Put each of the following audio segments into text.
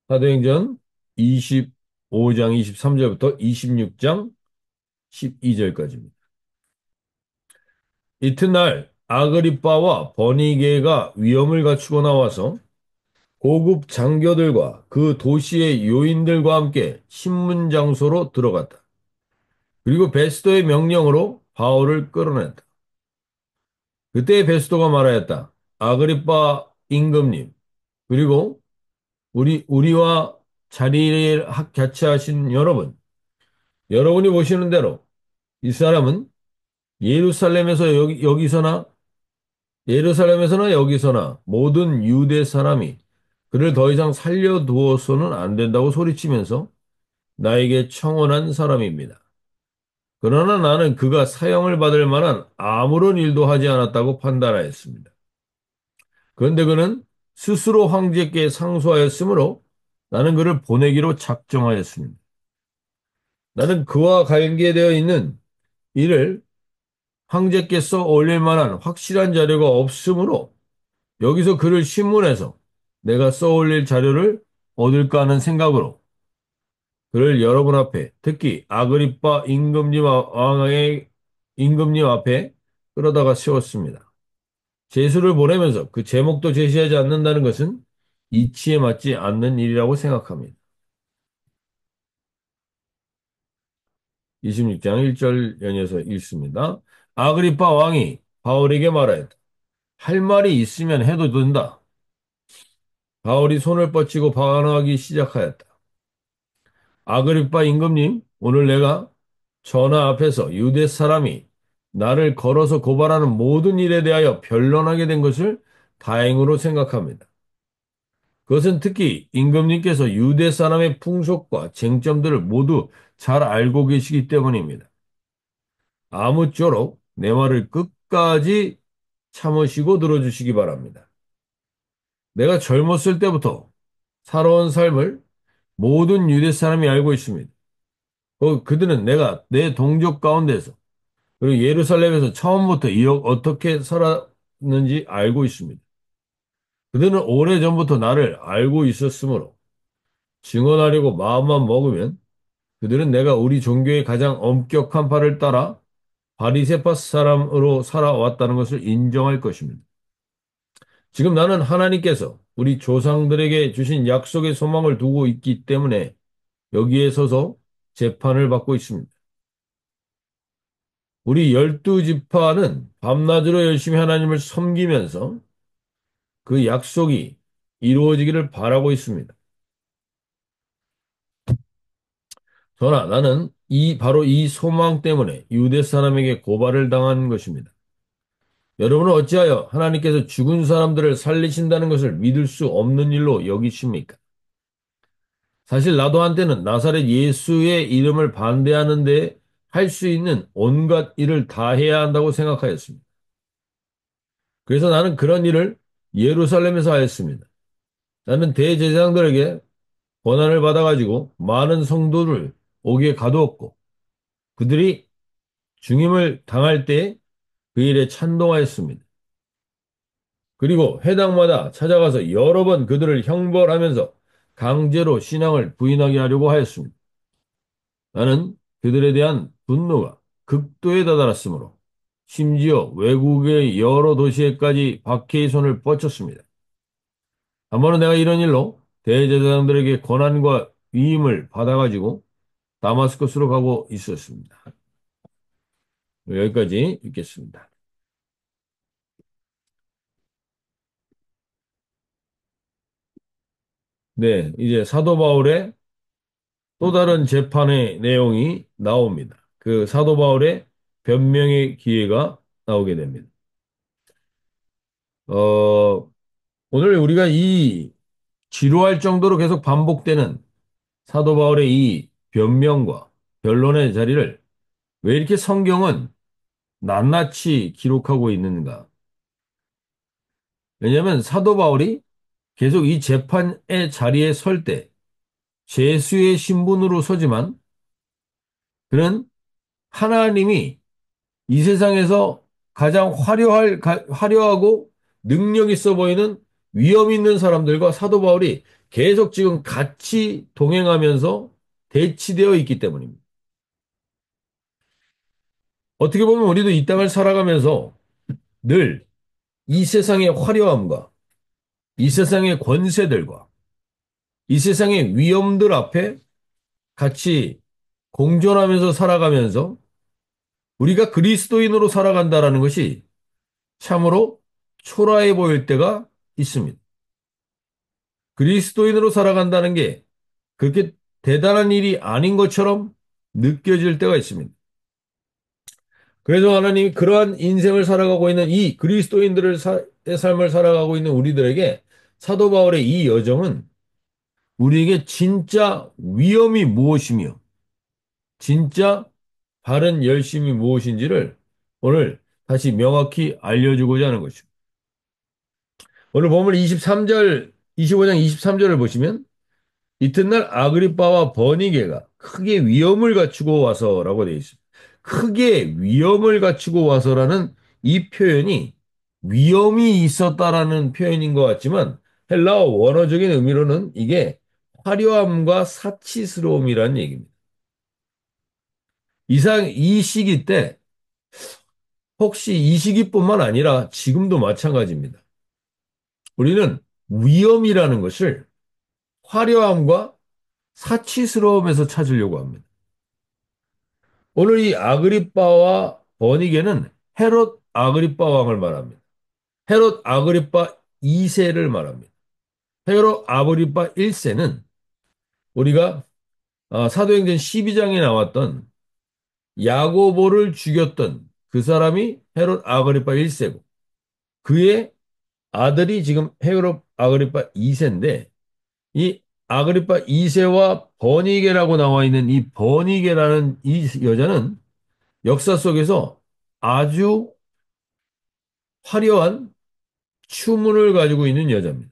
사도행전 25장 23절부터 26장 12절까지입니다. 이튿날 아그리빠와 버니게가 위엄을 갖추고 나와서 고급 장교들과 그 도시의 요인들과 함께 신문 장소로 들어갔다. 그리고 베스도의 명령으로 바울을 끌어냈다. 그때 베스도가 말하였다. 아그리빠 임금님, 그리고 우리와 자리를 같이 하신 여러분, 여러분이 보시는 대로 이 사람은 예루살렘에서 예루살렘에서나 여기서나 모든 유대 사람이 그를 더 이상 살려두어서는 안 된다고 소리치면서 나에게 청혼한 사람입니다. 그러나 나는 그가 사형을 받을 만한 아무런 일도 하지 않았다고 판단하였습니다. 그런데 그는 스스로 황제께 상소하였으므로 나는 그를 보내기로 작정하였습니다. 나는 그와 관계되어 있는 일을 황제께서 올릴 만한 확실한 자료가 없으므로 여기서 그를 신문해서 내가 써올릴 자료를 얻을까 하는 생각으로 그를 여러분 앞에, 특히 아그리빠 임금님 왕의 임금님 앞에 끌어다가 세웠습니다. 제수를 보내면서 그 제목도 제시하지 않는다는 것은 이치에 맞지 않는 일이라고 생각합니다. 26장 1절 연이어서 읽습니다. 아그리빠 왕이 바울에게 말하였다. 할 말이 있으면 해도 된다. 바울이 손을 뻗치고 반항하기 시작하였다. 아그리빠 임금님, 오늘 내가 전하 앞에서 유대 사람이 나를 걸어서 고발하는 모든 일에 대하여 변론하게 된 것을 다행으로 생각합니다. 그것은 특히 임금님께서 유대 사람의 풍속과 쟁점들을 모두 잘 알고 계시기 때문입니다. 아무쪼록 내 말을 끝까지 참으시고 들어주시기 바랍니다. 내가 젊었을 때부터 살아온 삶을 모든 유대 사람이 알고 있습니다. 그들은 내가 내 동족 가운데서 그리고 예루살렘에서 처음부터 어떻게 살았는지 알고 있습니다. 그들은 오래전부터 나를 알고 있었으므로 증언하려고 마음만 먹으면 그들은 내가 우리 종교의 가장 엄격한 바를 따라 바리새파 사람으로 살아왔다는 것을 인정할 것입니다. 지금 나는 하나님께서 우리 조상들에게 주신 약속의 소망을 두고 있기 때문에 여기에 서서 재판을 받고 있습니다. 우리 12지파는 밤낮으로 열심히 하나님을 섬기면서 그 약속이 이루어지기를 바라고 있습니다. 그러나 나는 바로 이 소망 때문에 유대 사람에게 고발을 당한 것입니다. 여러분은 어찌하여 하나님께서 죽은 사람들을 살리신다는 것을 믿을 수 없는 일로 여기십니까? 사실 나도 한때는 나사렛 예수의 이름을 반대하는데 할 수 있는 온갖 일을 다 해야 한다고 생각하였습니다. 그래서 나는 그런 일을 예루살렘에서 하였습니다. 나는 대제사장들에게 권한을 받아가지고 많은 성도를 옥에 가두었고 그들이 중임을 당할 때 그 일에 찬동하였습니다. 그리고 회당마다 찾아가서 여러 번 그들을 형벌하면서 강제로 신앙을 부인하게 하려고 하였습니다. 나는 그들에 대한 분노가 극도에 다다랐으므로 심지어 외국의 여러 도시에까지 박해의 손을 뻗쳤습니다. 한 번은 내가 이런 일로 대제사장들에게 권한과 위임을 받아가지고 다마스커스로 가고 있었습니다. 여기까지 읽겠습니다. 네, 이제 사도 바울의 또 다른 재판의 내용이 나옵니다. 그 사도 바울의 변명의 기회가 나오게 됩니다. 어, 오늘 우리가 이 지루할 정도로 계속 반복되는 사도 바울의 이 변명과 변론의 자리를 왜 이렇게 성경은 낱낱이 기록하고 있는가? 왜냐하면 사도 바울이 계속 이 재판의 자리에 설 때 죄수의 신분으로 서지만 그는 하나님이 이 세상에서 가장 화려하고 능력 있어 보이는 위험 있는 사람들과 사도 바울이 계속 지금 같이 동행하면서 대치되어 있기 때문입니다. 어떻게 보면 우리도 이 땅을 살아가면서 늘 이 세상의 화려함과 이 세상의 권세들과 이 세상의 위험들 앞에 같이 공존하면서 살아가면서 우리가 그리스도인으로 살아간다라는 것이 참으로 초라해 보일 때가 있습니다. 그리스도인으로 살아간다는 게 그렇게 대단한 일이 아닌 것처럼 느껴질 때가 있습니다. 그래서 하나님이 그러한 인생을 살아가고 있는 이 그리스도인들의 삶을 살아가고 있는 우리들에게 사도 바울의 이 여정은 우리에게 진짜 위험이 무엇이며 진짜 바른 열심이 무엇인지를 오늘 다시 명확히 알려주고자 하는 것입니다. 오늘 보면 23절, 25장 23절을 보시면 이튿날 아그리빠와 버니게가 크게 위험을 갖추고 와서라고 되어 있습니다. 크게 위험을 갖추고 와서라는 이 표현이 위험이 있었다라는 표현인 것 같지만 헬라어 원어적인 의미로는 이게 화려함과 사치스러움이라는 얘기입니다. 이 시기 때 혹시 이 시기뿐만 아니라 지금도 마찬가지입니다. 우리는 위험이라는 것을 화려함과 사치스러움에서 찾으려고 합니다. 오늘 이 아그리빠와 버니게는 헤롯 아그리빠 왕을 말합니다. 헤롯 아그리빠 2세를 말합니다. 헤롯 아그리빠 1세는 우리가 사도행전 12장에 나왔던 야고보를 죽였던 그 사람이 헤롯 아그리빠 1세고 그의 아들이 지금 헤롯 아그리빠 2세인데 이 아그리빠 2세와 버니게라고 나와 있는 이 버니게라는 이 여자는 역사 속에서 아주 화려한 추문을 가지고 있는 여자입니다.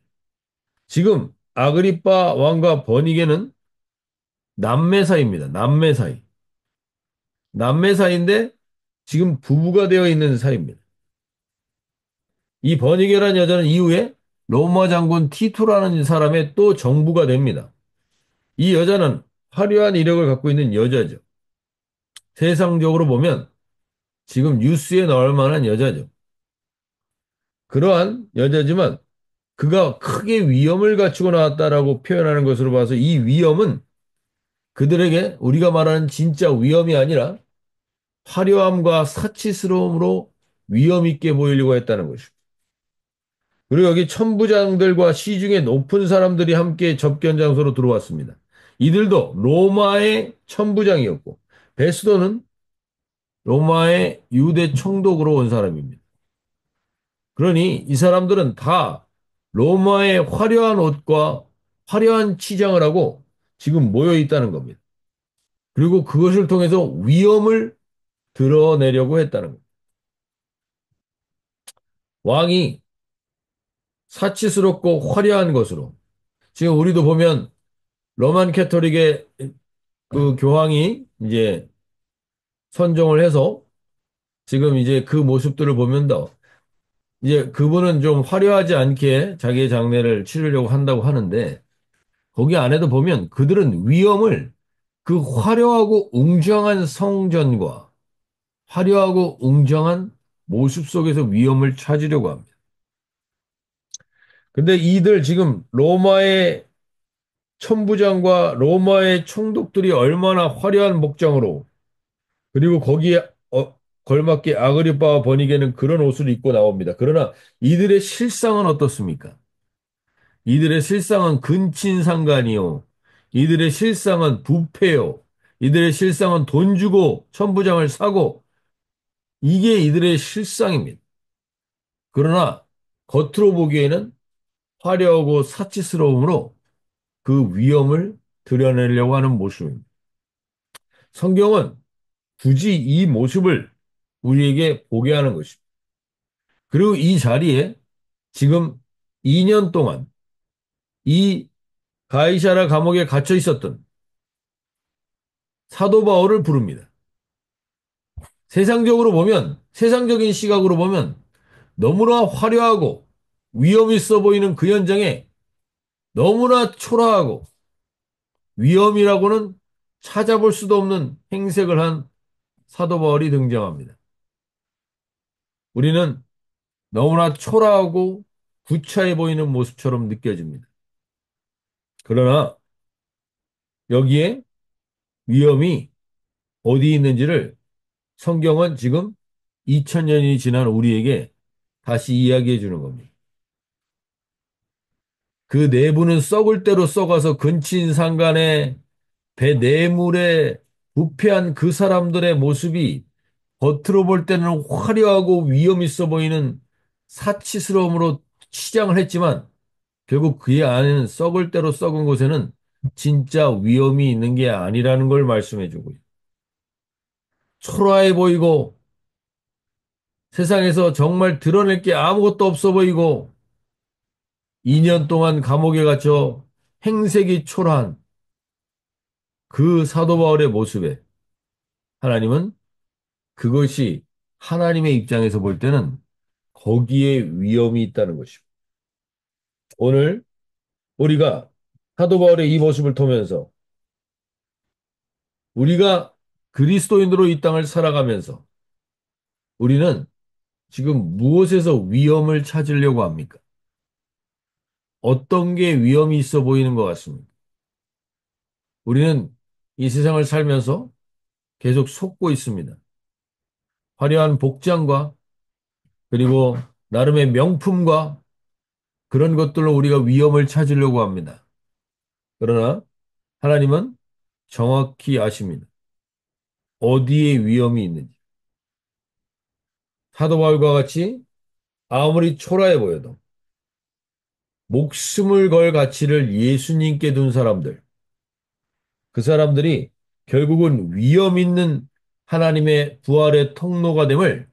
지금 아그리빠 왕과 버니게는 남매 사이입니다. 남매 사이. 남매 사이인데 지금 부부가 되어 있는 사이입니다. 이 버니게라는 여자는 이후에 로마 장군 티투라는 사람의 또 정부가 됩니다. 이 여자는 화려한 이력을 갖고 있는 여자죠. 세상적으로 보면 지금 뉴스에 나올 만한 여자죠. 그러한 여자지만 그가 크게 위험을 갖추고 나왔다라고 표현하는 것으로 봐서 이 위험은 그들에게 우리가 말하는 진짜 위험이 아니라 화려함과 사치스러움으로 위험 있게 보이려고 했다는 것입니다. 그리고 여기 천부장들과 시중에 높은 사람들이 함께 접견 장소로 들어왔습니다. 이들도 로마의 천부장이었고 베스도는 로마의 유대 총독으로 온 사람입니다. 그러니 이 사람들은 다 로마의 화려한 옷과 화려한 치장을 하고 지금 모여 있다는 겁니다. 그리고 그것을 통해서 위험을 드러내려고 했다는 겁니다. 왕이 사치스럽고 화려한 것으로 지금 우리도 보면 로만 캐토릭의 그 교황이 이제 선종을 해서 지금 이제 그 모습들을 보면 더 이제 그분은 좀 화려하지 않게 자기의 장례를 치르려고 한다고 하는데 거기 안에도 보면 그들은 위험을 그 화려하고 웅장한 성전과 화려하고 웅장한 모습 속에서 위험을 찾으려고 합니다. 근데 이들 지금 로마의 천부장과 로마의 총독들이 얼마나 화려한 목장으로 그리고 거기에 걸맞게 아그리빠와 버니게는 그런 옷을 입고 나옵니다. 그러나 이들의 실상은 어떻습니까? 이들의 실상은 근친상간이요. 이들의 실상은 부패요. 이들의 실상은 돈 주고 천부장을 사고 이게 이들의 실상입니다. 그러나 겉으로 보기에는 화려하고 사치스러움으로 그 위험을 드러내려고 하는 모습입니다. 성경은 굳이 이 모습을 우리에게 보게 하는 것입니다. 그리고 이 자리에 지금 2년 동안 이 가이사라 감옥에 갇혀 있었던 사도 바울을 부릅니다. 세상적으로 보면, 세상적인 시각으로 보면 너무나 화려하고 위험 있어 보이는 그 현장에 너무나 초라하고 위험이라고는 찾아볼 수도 없는 행색을 한 사도 바울이 등장합니다. 우리는 너무나 초라하고 구차해 보이는 모습처럼 느껴집니다. 그러나 여기에 위험이 어디 있는지를 성경은 지금 2000년이 지난 우리에게 다시 이야기해 주는 겁니다. 그 내부는 썩을 대로 썩어서 근친상간에 배 내물에 부패한 그 사람들의 모습이 겉으로 볼 때는 화려하고 위험 있어 보이는 사치스러움으로 치장을 했지만 결국 그의 안에는 썩을 대로 썩은 곳에는 진짜 위험이 있는 게 아니라는 걸 말씀해 주고요. 초라해 보이고 세상에서 정말 드러낼 게 아무것도 없어 보이고 2년 동안 감옥에 갇혀 행색이 초라한 그 사도 바울의 모습에 하나님은 그것이 하나님의 입장에서 볼 때는 거기에 위험이 있다는 것입니다. 오늘 우리가 사도 바울의 이 모습을 통해서 우리가 그리스도인으로 이 땅을 살아가면서 우리는 지금 무엇에서 위험을 찾으려고 합니까? 어떤 게 위험이 있어 보이는 것 같습니다. 우리는 이 세상을 살면서 계속 속고 있습니다. 화려한 복장과 그리고 나름의 명품과 그런 것들로 우리가 위험을 찾으려고 합니다. 그러나 하나님은 정확히 아십니다. 어디에 위험이 있는지. 사도 바울과 같이 아무리 초라해 보여도 목숨을 걸 가치를 예수님께 둔 사람들, 그 사람들이 결국은 위험 있는 하나님의 부활의 통로가 됨을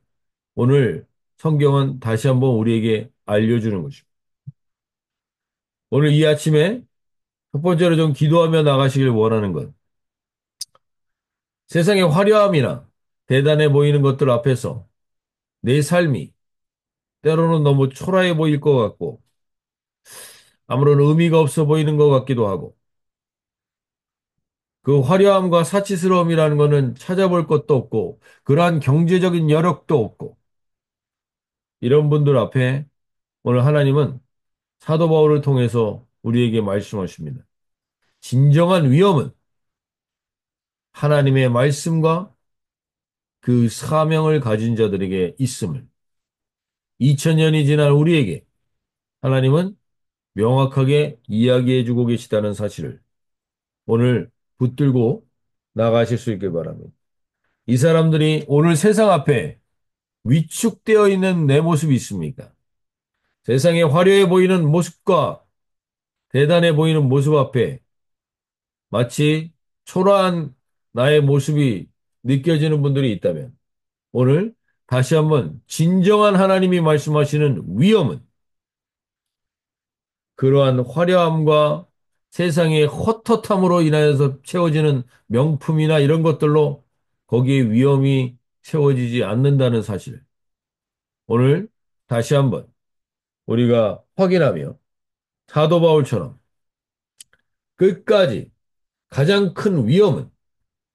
오늘 성경은 다시 한번 우리에게 알려주는 것입니다. 오늘 이 아침에 첫 번째로 좀 기도하며 나가시길 원하는 것. 세상의 화려함이나 대단해 보이는 것들 앞에서 내 삶이 때로는 너무 초라해 보일 것 같고 아무런 의미가 없어 보이는 것 같기도 하고 그 화려함과 사치스러움이라는 것은 찾아볼 것도 없고 그러한 경제적인 여력도 없고 이런 분들 앞에 오늘 하나님은 사도 바울을 통해서 우리에게 말씀하십니다. 진정한 위험은 하나님의 말씀과 그 사명을 가진 자들에게 있음을 2000년이 지난 우리에게 하나님은 명확하게 이야기해 주고 계시다는 사실을 오늘 붙들고 나가실 수 있길 바랍니다. 이 사람들이 오늘 세상 앞에 위축되어 있는 내 모습이 있습니까? 세상에 화려해 보이는 모습과 대단해 보이는 모습 앞에 마치 초라한 나의 모습이 느껴지는 분들이 있다면 오늘 다시 한번 진정한 하나님이 말씀하시는 위험은 그러한 화려함과 세상의 헛헛함으로 인하여서 채워지는 명품이나 이런 것들로 거기에 위험이 채워지지 않는다는 사실. 오늘 다시 한번 우리가 확인하며 사도 바울처럼 끝까지 가장 큰 위험은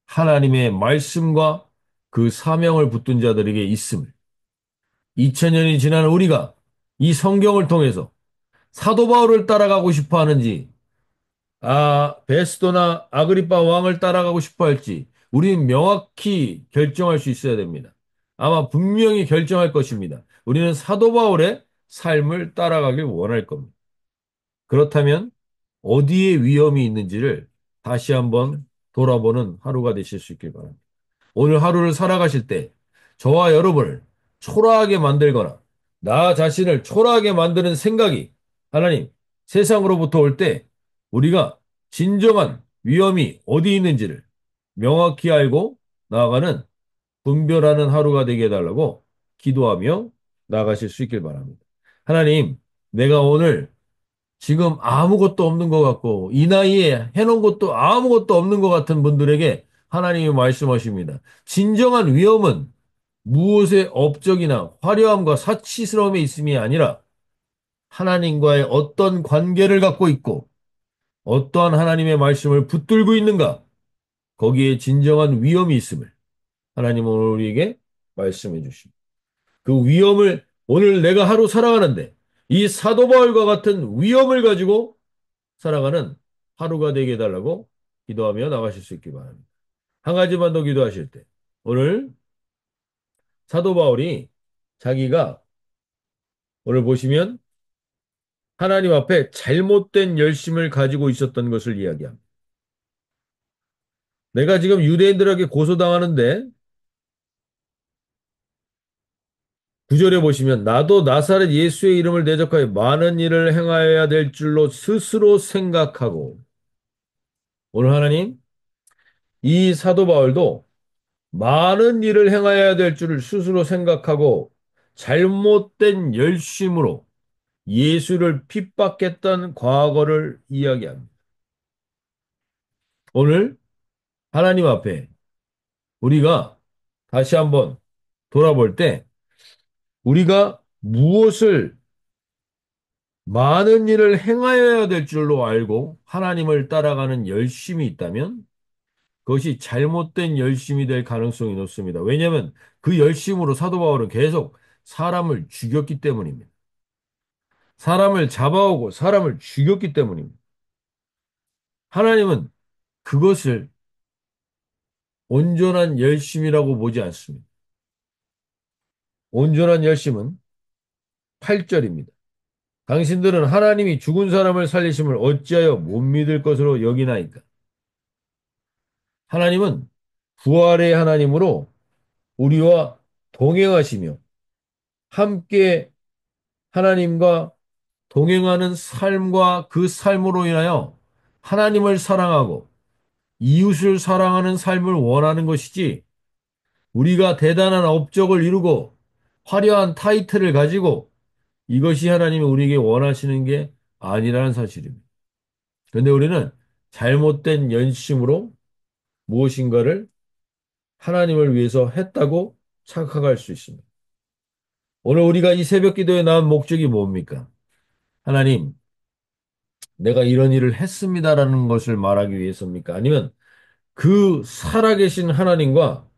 하나님의 말씀과 그 사명을 붙든 자들에게 있음을 2000년이 지난 우리가 이 성경을 통해서 사도 바울을 따라가고 싶어 하는지 베스도나 아그리파 왕을 따라가고 싶어 할지 우리는 명확히 결정할 수 있어야 됩니다. 아마 분명히 결정할 것입니다. 우리는 사도 바울의 삶을 따라가길 원할 겁니다. 그렇다면 어디에 위험이 있는지를 다시 한번 돌아보는 하루가 되실 수 있길 바랍니다. 오늘 하루를 살아가실 때 저와 여러분을 초라하게 만들거나 나 자신을 초라하게 만드는 생각이 하나님 세상으로부터 올 때 우리가 진정한 위험이 어디 있는지를 명확히 알고 나아가는 분별하는 하루가 되게 해달라고 기도하며 나가실 수 있길 바랍니다. 하나님, 내가 오늘 지금 아무것도 없는 것 같고 이 나이에 해놓은 것도 아무것도 없는 것 같은 분들에게 하나님이 말씀하십니다. 진정한 위험은 무엇의 업적이나 화려함과 사치스러움에 있음이 아니라 하나님과의 어떤 관계를 갖고 있고 어떠한 하나님의 말씀을 붙들고 있는가? 거기에 진정한 위험이 있음을 하나님은 오늘 우리에게 말씀해 주십니다. 그 위험을 오늘 내가 하루 살아가는데 이 사도 바울과 같은 위험을 가지고 살아가는 하루가 되게 해달라고 기도하며 나가실 수 있기 바랍니다. 한 가지만 더 기도하실 때 오늘 사도 바울이 자기가 오늘 보시면 하나님 앞에 잘못된 열심을 가지고 있었던 것을 이야기합니다. 내가 지금 유대인들에게 고소당하는데 구절에 보시면 나도 나사렛 예수의 이름을 대적하여 많은 일을 행하여야 될 줄로 스스로 생각하고 오늘 하나님 이 사도 바울도 많은 일을 행하여야 될 줄을 스스로 생각하고 잘못된 열심으로 예수를 핍박했던 과거를 이야기합니다. 오늘 하나님 앞에 우리가 다시 한번 돌아볼 때 우리가 무엇을 많은 일을 행하여야 될 줄로 알고 하나님을 따라가는 열심이 있다면 그것이 잘못된 열심이 될 가능성이 높습니다. 왜냐하면 그 열심으로 사도 바울은 계속 사람을 죽였기 때문입니다. 사람을 잡아오고 사람을 죽였기 때문입니다. 하나님은 그것을 온전한 열심이라고 보지 않습니다. 온전한 열심은 8절입니다. 당신들은 하나님이 죽은 사람을 살리심을 어찌하여 못 믿을 것으로 여기나이까? 하나님은 부활의 하나님으로 우리와 동행하시며 함께 하나님과 동행하는 삶과 그 삶으로 인하여 하나님을 사랑하고 이웃을 사랑하는 삶을 원하는 것이지 우리가 대단한 업적을 이루고 화려한 타이틀을 가지고 이것이 하나님이 우리에게 원하시는 게 아니라는 사실입니다. 그런데 우리는 잘못된 연심으로 무엇인가를 하나님을 위해서 했다고 착각할 수 있습니다. 오늘 우리가 이 새벽 기도에 나온 목적이 뭡니까? 하나님, 내가 이런 일을 했습니다라는 것을 말하기 위해서입니까? 아니면 그 살아계신 하나님과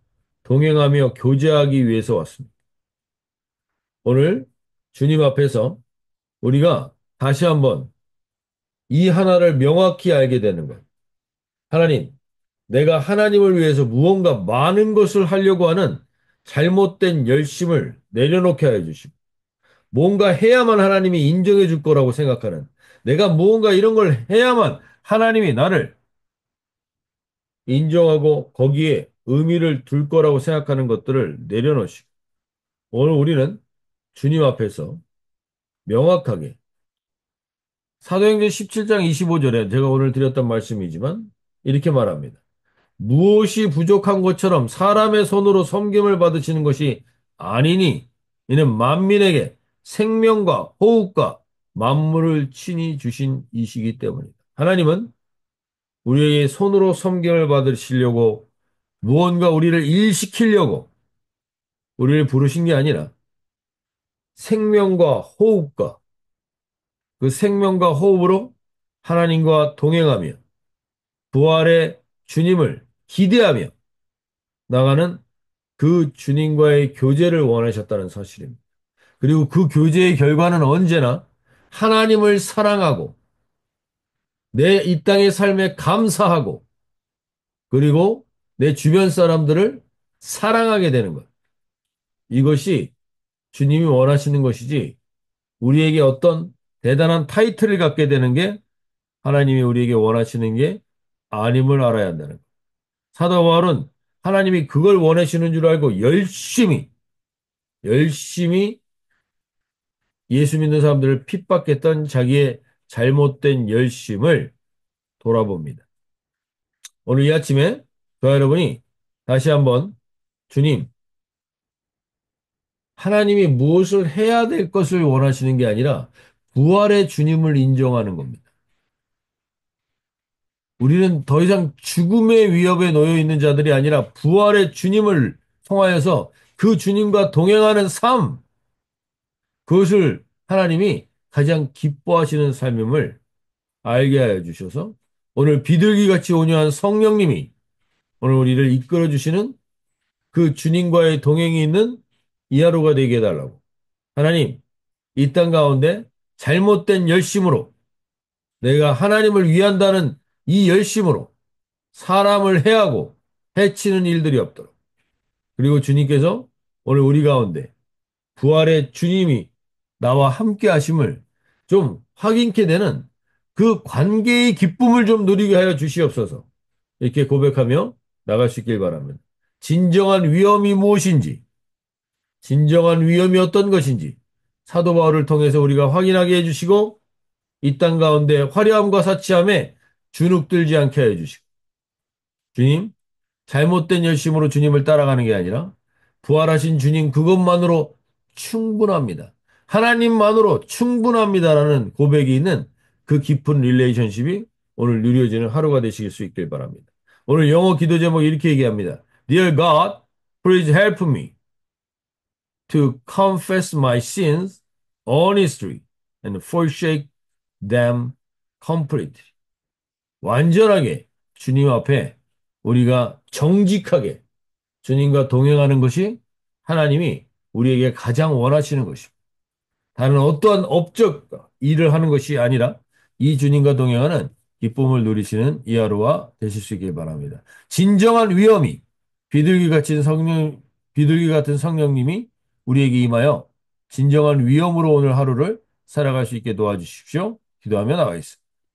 동행하며 교제하기 위해서 왔습니다. 오늘 주님 앞에서 우리가 다시 한번 이 하나를 명확히 알게 되는 것. 하나님, 내가 하나님을 위해서 무언가 많은 것을 하려고 하는 잘못된 열심을 내려놓게 하여 주시고, 뭔가 해야만 하나님이 인정해 줄 거라고 생각하는, 내가 무언가 이런 걸 해야만 하나님이 나를 인정하고 거기에 의미를 둘 거라고 생각하는 것들을 내려놓으시고, 오늘 우리는 주님 앞에서 명확하게 사도행전 17장 25절에 제가 오늘 드렸던 말씀이지만 이렇게 말합니다. 무엇이 부족한 것처럼 사람의 손으로 섬김을 받으시는 것이 아니니 이는 만민에게 생명과 호흡과 만물을 친히 주신 이시기 때문이다. 하나님은 우리의 손으로 섬김을 받으시려고 무언가 우리를 일시키려고 우리를 부르신 게 아니라 생명과 호흡과 그 생명과 호흡으로 하나님과 동행하며 부활의 주님을 기대하며 나가는 그 주님과의 교제를 원하셨다는 사실입니다. 그리고 그 교제의 결과는 언제나 하나님을 사랑하고 내 이 땅의 삶에 감사하고 그리고 내 주변 사람들을 사랑하게 되는 것. 이것이 주님이 원하시는 것이지 우리에게 어떤 대단한 타이틀을 갖게 되는 게 하나님이 우리에게 원하시는 게 아님을 알아야 한다는 것. 사도 바울은 하나님이 그걸 원하시는 줄 알고 열심히 예수 믿는 사람들을 핍박했던 자기의 잘못된 열심을 돌아봅니다. 오늘 이 아침에 저와 여러분이 다시 한번 주님, 하나님이 무엇을 해야 될 것을 원하시는 게 아니라 부활의 주님을 인정하는 겁니다. 우리는 더 이상 죽음의 위협에 놓여 있는 자들이 아니라 부활의 주님을 통하여서 그 주님과 동행하는 삶, 그것을 하나님이 가장 기뻐하시는 삶임을 알게 하여 주셔서 오늘 비둘기같이 온유한 성령님이 오늘 우리를 이끌어 주시는 그 주님과의 동행이 있는 이 하루가 되게 해달라고. 하나님, 이 땅 가운데 잘못된 열심으로 내가 하나님을 위한다는 이 열심으로 사람을 해하고 해치는 일들이 없도록. 그리고 주님께서 오늘 우리 가운데 부활의 주님이 나와 함께 하심을 좀 확인케 되는 그 관계의 기쁨을 좀 누리게 하여 주시옵소서. 이렇게 고백하며 나갈 수 있길 바랍니다. 진정한 위험이 무엇인지, 진정한 위험이 어떤 것인지 사도 바울을 통해서 우리가 확인하게 해주시고 이 땅 가운데 화려함과 사치함에 주눅들지 않게 해주시고 주님, 잘못된 열심으로 주님을 따라가는 게 아니라 부활하신 주님 그것만으로 충분합니다. 하나님만으로 충분합니다라는 고백이 있는 그 깊은 릴레이션십이 오늘 누려지는 하루가 되실 수 있길 바랍니다. 오늘 영어 기도 제목 이렇게 얘기합니다. Dear God, please help me to confess my sins honestly and forsake them completely. 완전하게 주님 앞에 우리가 정직하게 주님과 동행하는 것이 하나님이 우리에게 가장 원하시는 것입니다. 다른 어떠한 업적 일을 하는 것이 아니라 이 주님과 동행하는 기쁨을 누리시는 이 하루가 되실 수 있길 바랍니다. 진정한 위엄이 비둘기 같은 성령님이 우리에게 임하여 진정한 위엄으로 오늘 하루를 살아갈 수 있게 도와주십시오. 기도하며 나가 있습니다.